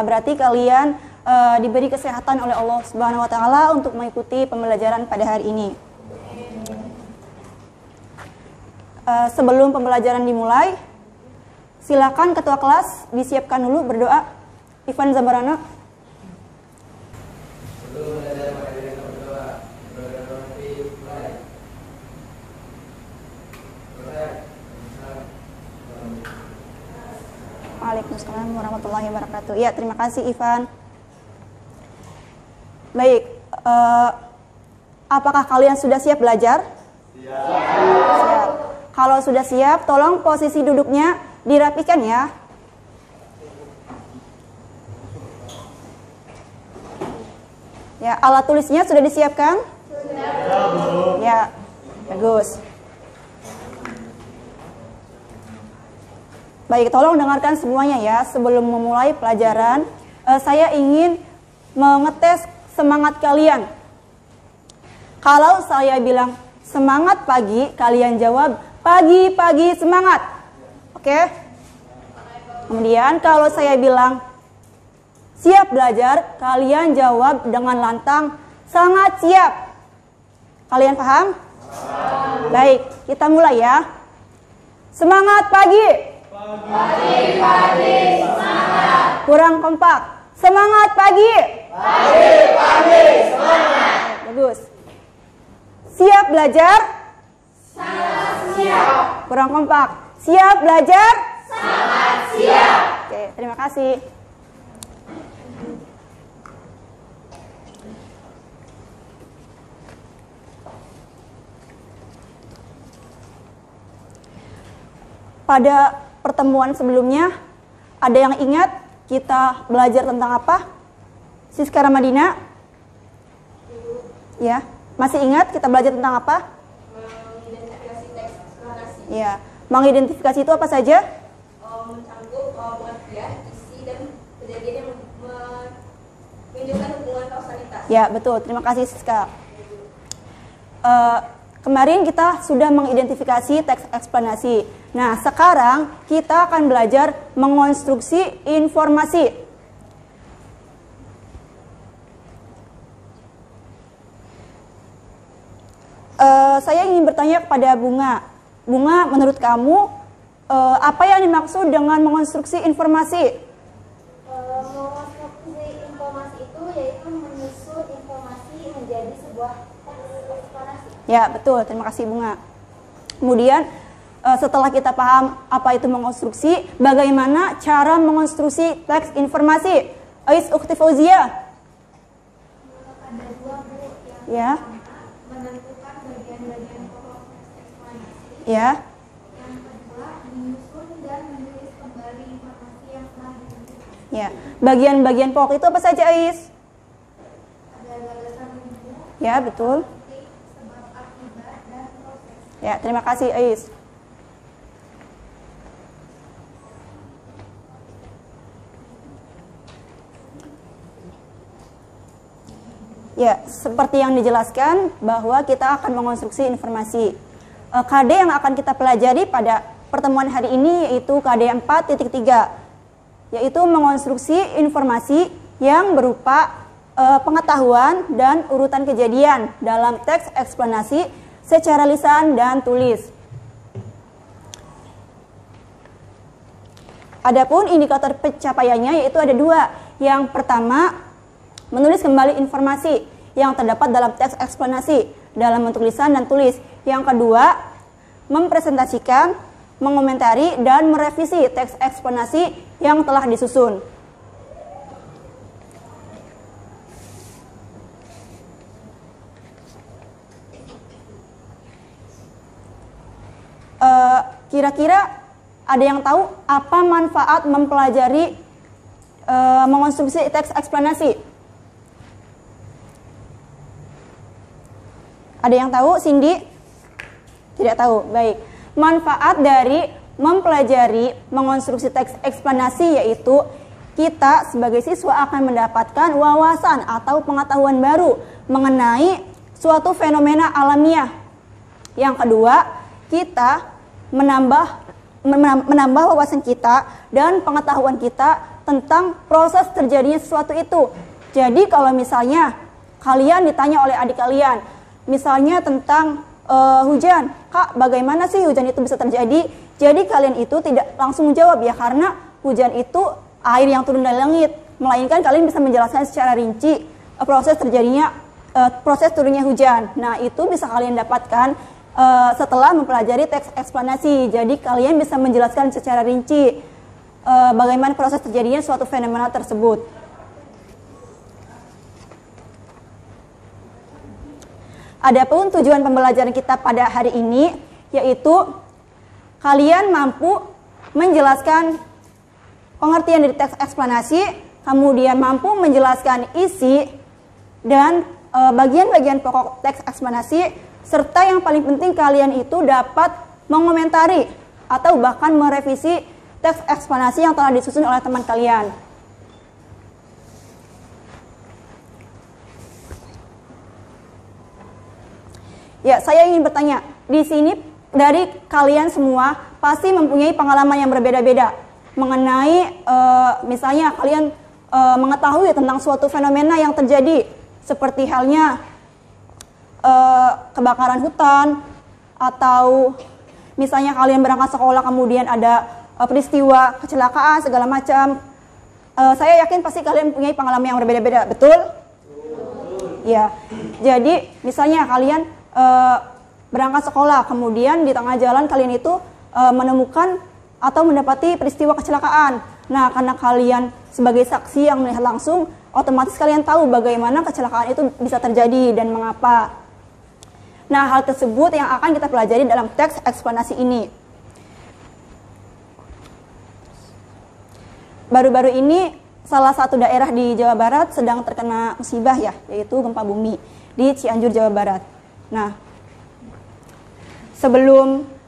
berarti kalian diberi kesehatan oleh Allah Subhanahu wa taala untuk mengikuti pembelajaran pada hari ini. Sebelum pembelajaran dimulai, silakan ketua kelas disiapkan dulu berdoa. Ivan Zambarana. Waalaikumsalam warahmatullahi wabarakatuh. Ya, terima kasih Ivan. Baik, apakah kalian sudah siap belajar? Siap. Kalau sudah siap, tolong posisi duduknya dirapikan ya. Ya, alat tulisnya sudah disiapkan? Sudah. Ya, bagus. Baik, tolong dengarkan semuanya ya. Sebelum memulai pelajaran, saya ingin mengetes semangat kalian. Kalau saya bilang semangat pagi, kalian jawab pagi-pagi semangat. Oke? Kemudian kalau saya bilang siap belajar, kalian jawab dengan lantang sangat siap. Kalian paham? Baik, kita mulai ya. Semangat pagi. Pagi-pagi semangat. Kurang kompak. Semangat pagi. Pagi-pagi semangat. Bagus. Siap belajar? Sangat siap. Kurang kompak. Siap belajar? Sangat siap. Oke, terima kasih. Pada pertemuan sebelumnya, ada yang ingat kita belajar tentang apa? Siska Ramadina? Ya, masih ingat kita belajar tentang apa? Mengidentifikasi teks eksplanasi. Ya, mengidentifikasi itu apa saja? Mencangkup pengertian, isi, dan kejadian yang menunjukkan hubungan kausalitas. Ya, betul. Terima kasih Siska. Kemarin kita sudah mengidentifikasi teks eksplanasi. Nah, sekarang kita akan belajar mengonstruksi informasi. Saya ingin bertanya kepada Bunga. Bunga, menurut kamu apa yang dimaksud dengan mengonstruksi informasi? Mengonstruksi informasi itu yaitu menyusun informasi menjadi sebuah teks eksplanasi. Ya, betul. Terima kasih Bunga. Kemudian setelah kita paham apa itu mengonstruksi, bagaimana cara mengonstruksi teks informasi? Ais Ukhti Fauzia. Ada dua Bu yang Ya. menentukan bagian-bagian pokok teks eksplanasi. Ya. Yang kedua menyusun dan menulis kembali informasi yang telah ditentukan. Ya. Bagian-bagian pokok itu apa saja, Ais? Ada gagasan umum, Ya, betul. sebab akibat dan proses. Ya, terima kasih Ais. Ya, seperti yang dijelaskan bahwa kita akan mengonstruksi informasi. KD yang akan kita pelajari pada pertemuan hari ini yaitu KD 4.3, yaitu mengonstruksi informasi yang berupa pengetahuan dan urutan kejadian dalam teks eksplanasi secara lisan dan tulis. Adapun indikator pencapaiannya yaitu ada dua. Yang pertama, menulis kembali informasi yang terdapat dalam teks eksplanasi dalam bentuk lisan dan tulis. Yang kedua, mempresentasikan, mengomentari, dan merevisi teks eksplanasi yang telah disusun. Kira-kira ada yang tahu apa manfaat mempelajari mengonstruksi teks eksplanasi? Ada yang tahu? Cindy? Tidak tahu. Baik. Manfaat dari mempelajari mengonstruksi teks eksplanasi yaitu kita sebagai siswa akan mendapatkan wawasan atau pengetahuan baru mengenai suatu fenomena alamiah. Yang kedua, kita menambah wawasan kita dan pengetahuan kita tentang proses terjadinya sesuatu itu. Jadi kalau misalnya kalian ditanya oleh adik kalian, misalnya tentang hujan, Kak, bagaimana sih hujan itu bisa terjadi? Jadi kalian itu tidak langsung menjawab ya, karena hujan itu air yang turun dari langit, melainkan kalian bisa menjelaskan secara rinci proses turunnya hujan. Nah, itu bisa kalian dapatkan setelah mempelajari teks eksplanasi. Jadi kalian bisa menjelaskan secara rinci bagaimana proses terjadinya suatu fenomena tersebut. Adapun tujuan pembelajaran kita pada hari ini yaitu kalian mampu menjelaskan pengertian dari teks eksplanasi, kemudian mampu menjelaskan isi dan bagian-bagian pokok teks eksplanasi, serta yang paling penting kalian itu dapat mengomentari atau bahkan merevisi teks eksplanasi yang telah disusun oleh teman kalian. Ya, saya ingin bertanya, di sini dari kalian semua pasti mempunyai pengalaman yang berbeda-beda mengenai misalnya kalian mengetahui tentang suatu fenomena yang terjadi, seperti halnya kebakaran hutan, atau misalnya kalian berangkat sekolah kemudian ada peristiwa kecelakaan segala macam. Saya yakin pasti kalian mempunyai pengalaman yang berbeda-beda, betul? Ya, jadi misalnya kalian berangkat sekolah, kemudian di tengah jalan kalian itu menemukan atau mendapati peristiwa kecelakaan. Nah, karena kalian sebagai saksi yang melihat langsung, otomatis kalian tahu bagaimana kecelakaan itu bisa terjadi dan mengapa. Nah, hal tersebut yang akan kita pelajari dalam teks eksplanasi ini. Baru-baru ini salah satu daerah di Jawa Barat sedang terkena musibah ya, yaitu gempa bumi di Cianjur, Jawa Barat. Nah, sebelum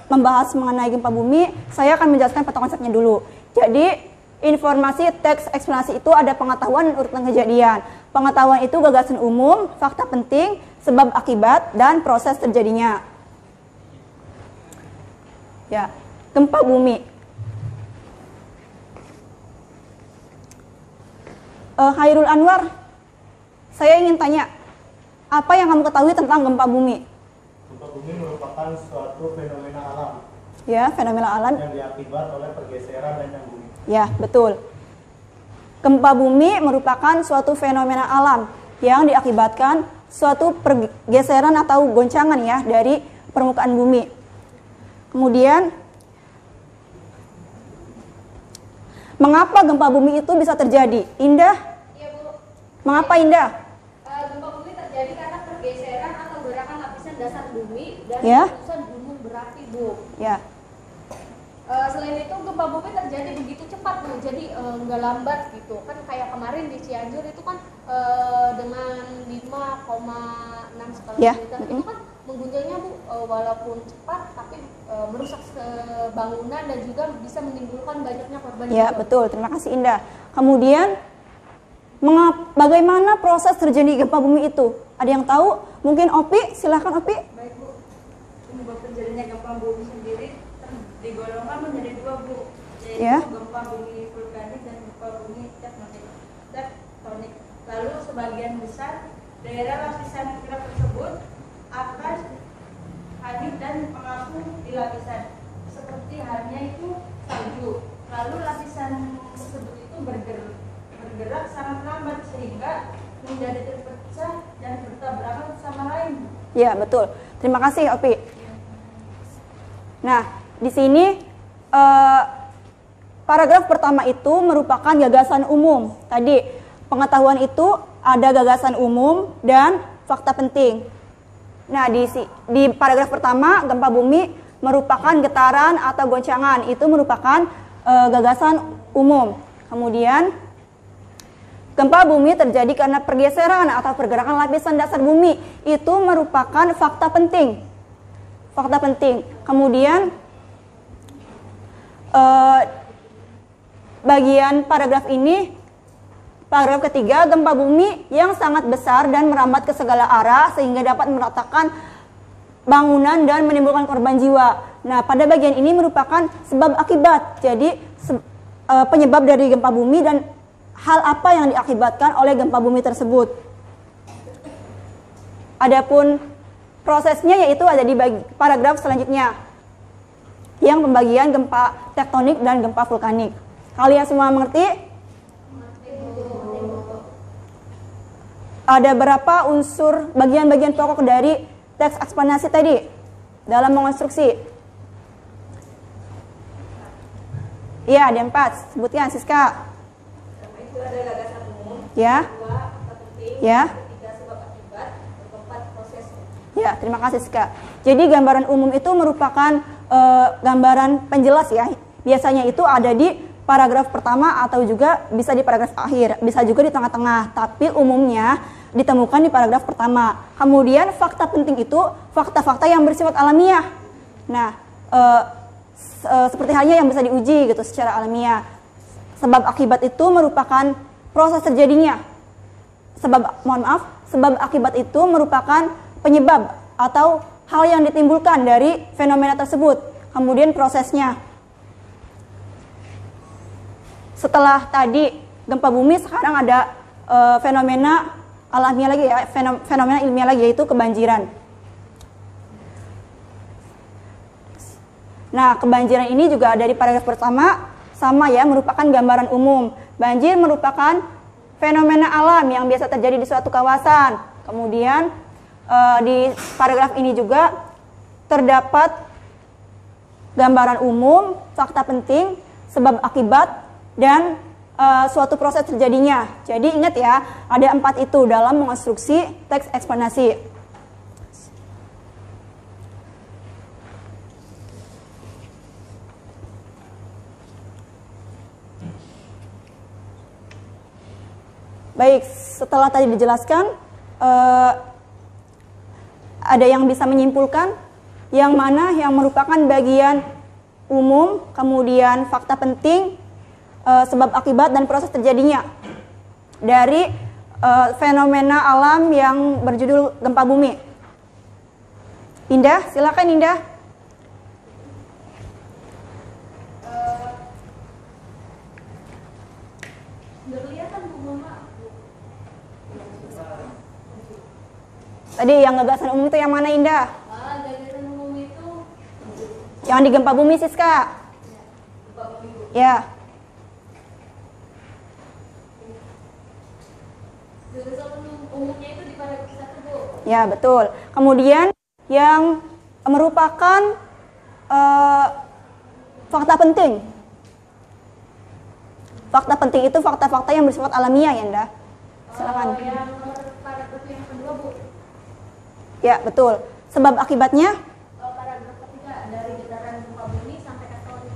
membahas mengenai gempa bumi, saya akan menjelaskan peta konsepnya dulu. Jadi, informasi teks eksplanasi itu ada pengetahuan dan urutan kejadian. Pengetahuan itu gagasan umum, fakta penting, sebab akibat, dan proses terjadinya. Ya, gempa bumi. Khairul Anwar, saya ingin tanya, apa yang kamu ketahui tentang gempa bumi? Gempa bumi merupakan suatu fenomena alam. Ya, fenomena alam Yang diakibat oleh pergeseran dan bumi. Ya, betul. Gempa bumi merupakan suatu fenomena alam yang diakibatkan suatu pergeseran atau goncangan ya dari permukaan bumi. Kemudian, mengapa gempa bumi itu bisa terjadi? Indah? Iya, Bu. Mengapa Indah? Gempa bumi terjadi karena pergeseran atau gerakan lapisan dasar bumi dan Ya. letusan gunung berapi, Bu. Ya. Selain itu gempa bumi terjadi begitu cepat, Bu. Jadi nggak lambat gitu. Kan kayak kemarin di Cianjur itu kan dengan 5,6 skala Ya. Richter itu kan mengguncangnya, Bu, walaupun cepat tapi merusak bangunan dan juga bisa menimbulkan banyaknya korban Ya, jiwa. betul. Terima kasih Indah. Kemudian, bagaimana proses terjadi gempa bumi itu? Ada yang tahu? Mungkin Opi, silahkan Opi. Baik, Bu. Penyebab terjadinya gempa bumi sendiri digolongkan menjadi dua, Bu, yaitu Ya. gempa bumi vulkanik dan gempa bumi tektonik. Lalu sebagian besar daerah lapisan gerak tersebut akan hancur dan mengaku di lapisan, seperti halnya itu salju. Lalu lapisan tersebut itu bergerak sangat lambat sehingga menjadi terpecah dan bertabrakan sama lain. Ya, betul. Terima kasih, Opi. Nah, di sini paragraf pertama itu merupakan gagasan umum. Tadi, pengetahuan itu ada gagasan umum dan fakta penting. Nah, di paragraf pertama, gempa bumi merupakan getaran atau goncangan. Itu merupakan gagasan umum. Kemudian, gempa bumi terjadi karena pergeseran atau pergerakan lapisan dasar bumi. Itu merupakan fakta penting. Fakta penting. Kemudian, bagian paragraf ini, paragraf ketiga, gempa bumi yang sangat besar dan merambat ke segala arah sehingga dapat meratakan bangunan dan menimbulkan korban jiwa. Nah, pada bagian ini merupakan sebab akibat. Jadi, penyebab dari gempa bumi dan hal apa yang diakibatkan oleh gempa bumi tersebut. Adapun prosesnya yaitu ada di paragraf selanjutnya yang pembagian gempa tektonik dan gempa vulkanik. Kalian semua mengerti? Ada berapa unsur bagian-bagian pokok dari teks eksplanasi tadi dalam mengonstruksi? Iya, ada 4. Sebutkan, Siska. Itu ada gagasan umum, Ya. 2 fakta penting, Ya. 3 sebab akibat, 4 proses. Ya, terima kasih, Siska. Jadi gambaran umum itu merupakan gambaran penjelas ya. Biasanya itu ada di paragraf pertama atau juga bisa di paragraf akhir, bisa juga di tengah-tengah, tapi umumnya ditemukan di paragraf pertama. Kemudian fakta penting itu fakta-fakta yang bersifat alamiah. Nah, seperti halnya yang bisa diuji gitu secara alamiah. Sebab akibat itu merupakan proses terjadinya. Sebab akibat itu merupakan penyebab atau hal yang ditimbulkan dari fenomena tersebut. Kemudian prosesnya. Setelah tadi gempa bumi, sekarang ada fenomena alamiah lagi ya, fenomena ilmiah lagi, yaitu kebanjiran. Nah, kebanjiran ini juga ada di paragraf pertama, sama ya, merupakan gambaran umum. Banjir merupakan fenomena alam yang biasa terjadi di suatu kawasan. Kemudian di paragraf ini juga terdapat gambaran umum, fakta penting, sebab akibat, dan suatu proses terjadinya. Jadi ingat ya, ada 4 itu dalam mengonstruksi teks eksplanasi. Baik, setelah tadi dijelaskan, ada yang bisa menyimpulkan yang mana yang merupakan bagian umum, kemudian fakta penting, sebab akibat dan proses terjadinya dari fenomena alam yang berjudul gempa bumi. Indah, silakan Indah. Tadi yang gagasan umum itu yang mana Indah? Gagasan umum itu yang di gempa bumi Siska. Ya. umumnya itu di paragraf 1, Bu. Ya, betul. Kemudian yang merupakan fakta penting. Fakta penting itu fakta-fakta yang bersifat alamiah ya, Nda. Silakan. Yang paragraf yang kedua, Bu. Ya, betul. Sebab akibatnya? Paragraf ketiga, dari getaran gempa bumi sampai tektonik.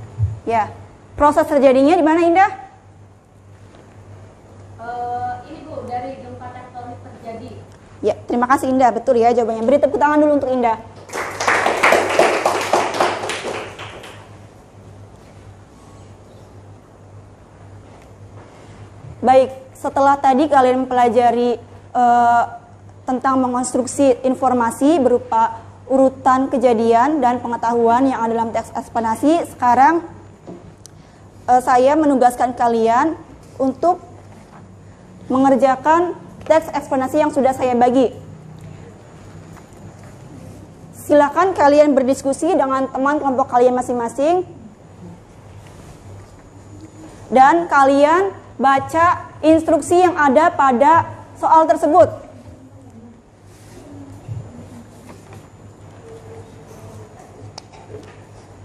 Ya. Proses terjadinya di mana, Indah? Ini, Bu, dari gempa tektonik terjadi. Ya, terima kasih Indah. Betul ya jawabannya. Beri tepuk tangan dulu untuk Indah. Baik, setelah tadi kalian mempelajari tentang mengonstruksi informasi berupa urutan kejadian dan pengetahuan yang ada dalam teks eksplanasi, sekarang saya menugaskan kalian untuk mengerjakan teks eksplanasi yang sudah saya bagi. Silakan kalian berdiskusi dengan teman kelompok kalian masing-masing dan kalian baca instruksi yang ada pada soal tersebut.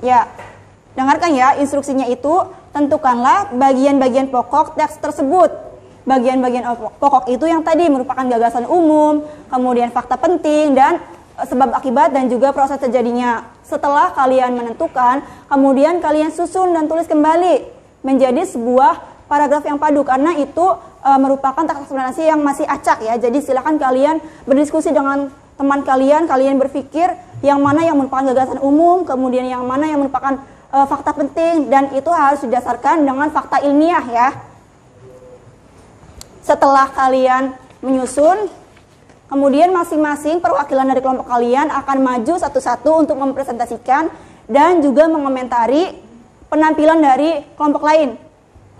Ya, dengarkan ya instruksinya itu, tentukanlah bagian-bagian pokok teks tersebut. Bagian-bagian pokok itu yang tadi merupakan gagasan umum, kemudian fakta penting, dan sebab akibat dan juga proses terjadinya. Setelah kalian menentukan, kemudian kalian susun dan tulis kembali menjadi sebuah paragraf yang padu, karena itu merupakan teks eksplanasi yang masih acak ya. Jadi silakan kalian berdiskusi dengan teman kalian, kalian berpikir yang mana yang merupakan gagasan umum, kemudian yang mana yang merupakan fakta penting, dan itu harus didasarkan dengan fakta ilmiah ya. Setelah kalian menyusun, kemudian masing-masing perwakilan dari kelompok kalian akan maju satu-satu untuk mempresentasikan dan juga mengomentari penampilan dari kelompok lain.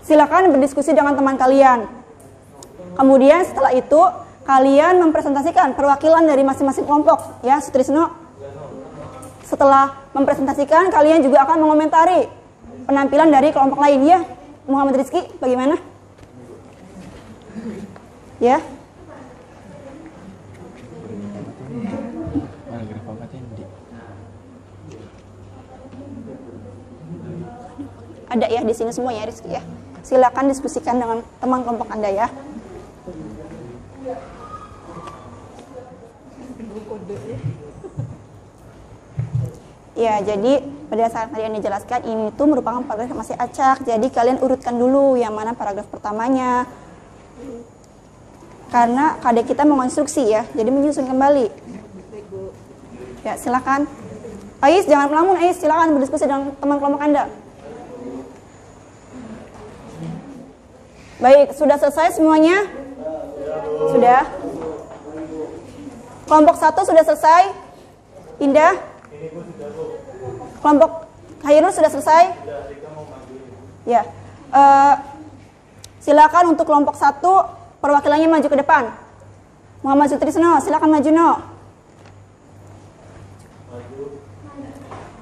silakan berdiskusi dengan teman kalian. Kemudian setelah itu kalian mempresentasikan perwakilan dari masing-masing kelompok, ya, Sutrisno. Setelah mempresentasikan, kalian juga akan mengomentari penampilan dari kelompok lain, ya. Muhammad Rizky, bagaimana? Ya. Ada ya di sini semua ya, Rizky ya. Silakan diskusikan dengan teman kelompok Anda ya. Ya, jadi berdasarkan tadi yang dijelaskan, ini tuh merupakan paragraf yang masih acak. Jadi kalian urutkan dulu yang mana paragraf pertamanya. Karena kadek kita mengonstruksi ya, jadi menyusun kembali. Ya, silakan. Ais, jangan melamun, Ais. Silakan berdiskusi dengan teman kelompok Anda. Baik, sudah selesai semuanya? Sudah? Kelompok 1 sudah selesai? Indah? Kelompok Khairul sudah selesai? Ya. Silakan untuk kelompok 1 perwakilannya maju ke depan. Muhammad Sutrisno, silakan maju, No.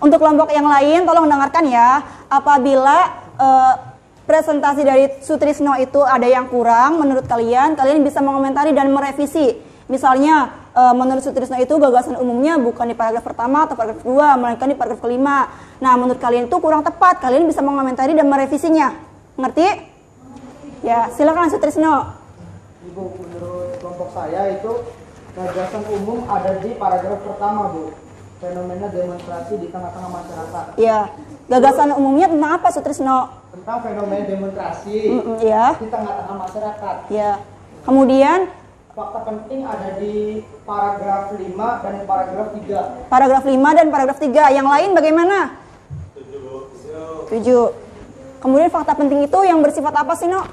Untuk kelompok yang lain tolong dengarkan ya. Apabila presentasi dari Sutrisno itu ada yang kurang menurut kalian, kalian bisa mengomentari dan merevisi. Misalnya menurut Sutrisno itu gagasan umumnya bukan di paragraf pertama atau paragraf 2, melainkan di paragraf kelima. Nah, menurut kalian itu kurang tepat, kalian bisa mengomentari dan merevisinya. Ngerti? Ya, silakan Sutrisno. Ibu, menurut kelompok saya itu gagasan umum ada di paragraf pertama, Bu. Fenomena demonstrasi di tengah-tengah masyarakat. Ya, gagasan umumnya tentang apa, Sutrisno? Tentang fenomena demonstrasi Ya. di tengah-tengah masyarakat. Ya. Kemudian Fakta penting ada di paragraf 5 dan paragraf 3. paragraf 5 dan paragraf 3. Yang lain bagaimana? 7. Kemudian fakta penting itu yang bersifat apa sih, No?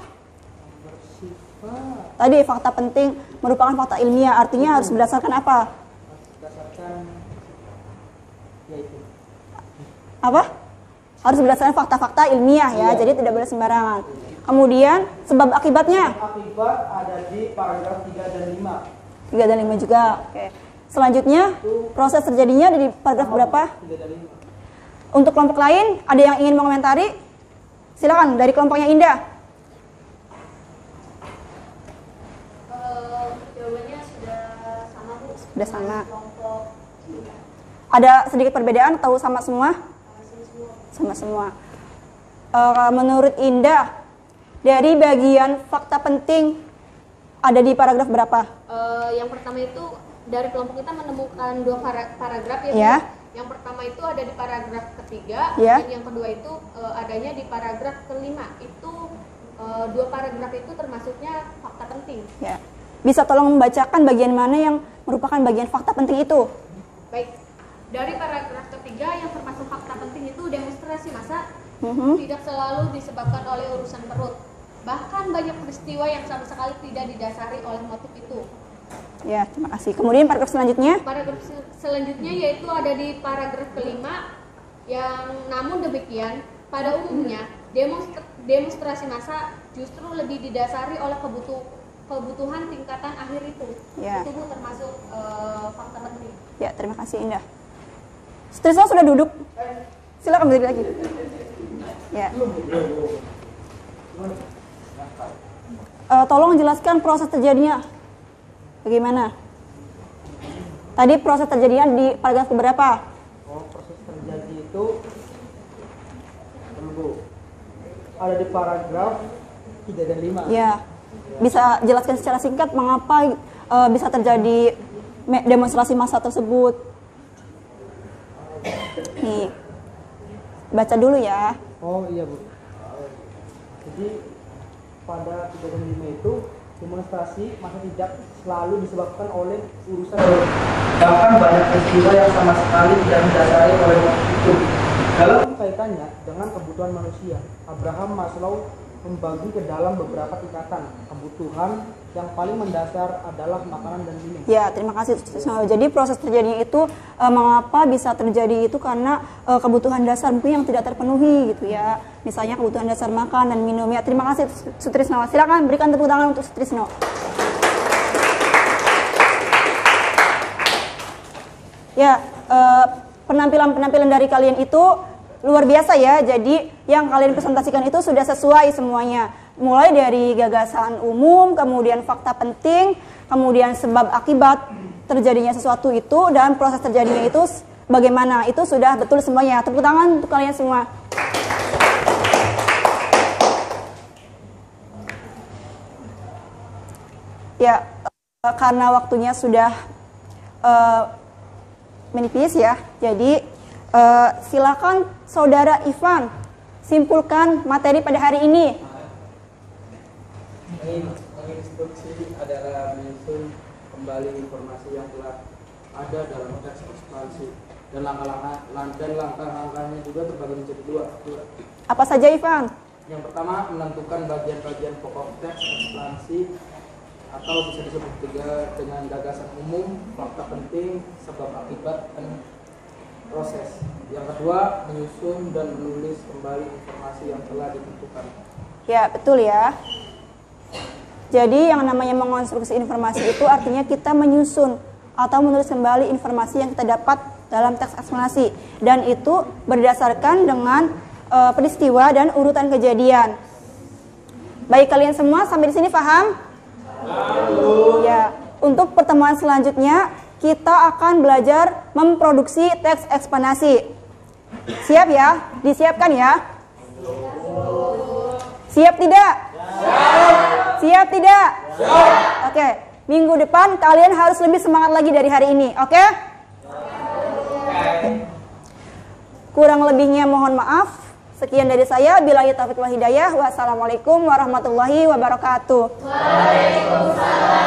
Tadi fakta penting merupakan fakta ilmiah, artinya harus berdasarkan apa? Berdasarkan yaitu Apa? Harus berdasarkan fakta-fakta ilmiah ya, jadi tidak boleh sembarangan. Kemudian sebab akibatnya? akibat ada di paragraf 3 dan 5. 3 dan 5 juga. Oke. Selanjutnya, proses terjadinya di paragraf berapa? 3 dan 5. Untuk kelompok lain, ada yang ingin mengomentari? Silakan dari kelompoknya Indah. Jawabannya sudah sama, Bu. Sudah sama. Kelompok Ada sedikit perbedaan atau sama semua? Sama semua. Menurut Indah, dari bagian fakta penting ada di paragraf berapa? Yang pertama itu dari kelompok kita menemukan 2 paragraf ya. Ya. Yang pertama itu ada di paragraf ketiga, Ya. dan yang kedua itu adanya di paragraf kelima. Itu 2 paragraf itu termasuknya fakta penting. Ya. Bisa tolong membacakan bagian mana yang merupakan bagian fakta penting itu? Baik. Dari paragraf ketiga yang termasuk fakta penting itu demonstrasi massa tidak selalu disebabkan oleh urusan perut. Bahkan banyak peristiwa yang sama sekali tidak didasari oleh motif itu. Ya, terima kasih. Kemudian paragraf selanjutnya? Paragraf selanjutnya yaitu ada di paragraf kelima, yang namun demikian pada umumnya demonstrasi massa justru lebih didasari oleh kebutuhan tingkatan akhir itu. Ya. Itu termasuk fakta penting. Ya, terima kasih Indah. Sutrisno sudah duduk. Silakan berdiri lagi. Ya. Tolong jelaskan proses terjadinya. Bagaimana? Tadi proses terjadinya di paragraf berapa? Oh, proses terjadi itu ada di paragraf 3 dan 5. Ya. Bisa jelaskan secara singkat mengapa bisa terjadi demonstrasi massa tersebut? Nih. Baca dulu ya. Oh iya, Bu. Jadi pada 3 dan 5 itu demonstrasi masa tidak selalu disebabkan oleh urusan bahkan banyak peristiwa yang sama sekali tidak didasari oleh motif itu. Dalam kaitannya dengan kebutuhan manusia, Abraham Maslow membagi ke dalam beberapa tingkatan. Kebutuhan yang paling mendasar adalah makanan dan minum. Ya, terima kasih. Jadi proses terjadinya itu mengapa bisa terjadi itu karena kebutuhan dasar mungkin yang tidak terpenuhi gitu ya. Misalnya kebutuhan dasar makan dan minum. Ya, terima kasih Sutrisno. Silakan berikan tepuk tangan untuk Sutrisno. Ya, penampilan-penampilan dari kalian itu luar biasa ya. Jadi yang kalian presentasikan itu sudah sesuai semuanya. Mulai dari gagasan umum, kemudian fakta penting, kemudian sebab akibat terjadinya sesuatu itu, dan proses terjadinya itu bagaimana. Itu sudah betul semuanya. Tepuk tangan untuk kalian semua. Ya, karena waktunya sudah menipis ya, jadi silakan Saudara Ivan simpulkan materi pada hari ini. Menginstruksi adalah menyusun kembali informasi yang telah ada dalam teks ekspansi, dan langkah-langkahnya juga terbagi menjadi dua. Apa saja Ivan? Yang pertama, menentukan bagian-bagian pokok teks ekspansi, atau bisa disebut juga dengan gagasan umum, fakta penting, sebab akibat, dan proses. Yang kedua, menyusun dan menulis kembali informasi yang telah ditentukan. Ya, betul ya. Jadi yang namanya mengonstruksi informasi itu artinya kita menyusun atau menulis kembali informasi yang kita dapat dalam teks eksplanasi, dan itu berdasarkan dengan peristiwa dan urutan kejadian. Baik, kalian semua sampai di sini paham? Ya, untuk pertemuan selanjutnya kita akan belajar memproduksi teks eksplanasi. Siap ya? Disiapkan ya? Siap tidak? Siap tidak? Oke, minggu depan kalian harus lebih semangat lagi dari hari ini, oke? Kurang lebihnya mohon maaf. Sekian dari saya. Billahi taufiq wal hidayah. Wassalamualaikum warahmatullahi wabarakatuh. Waalaikumsalam.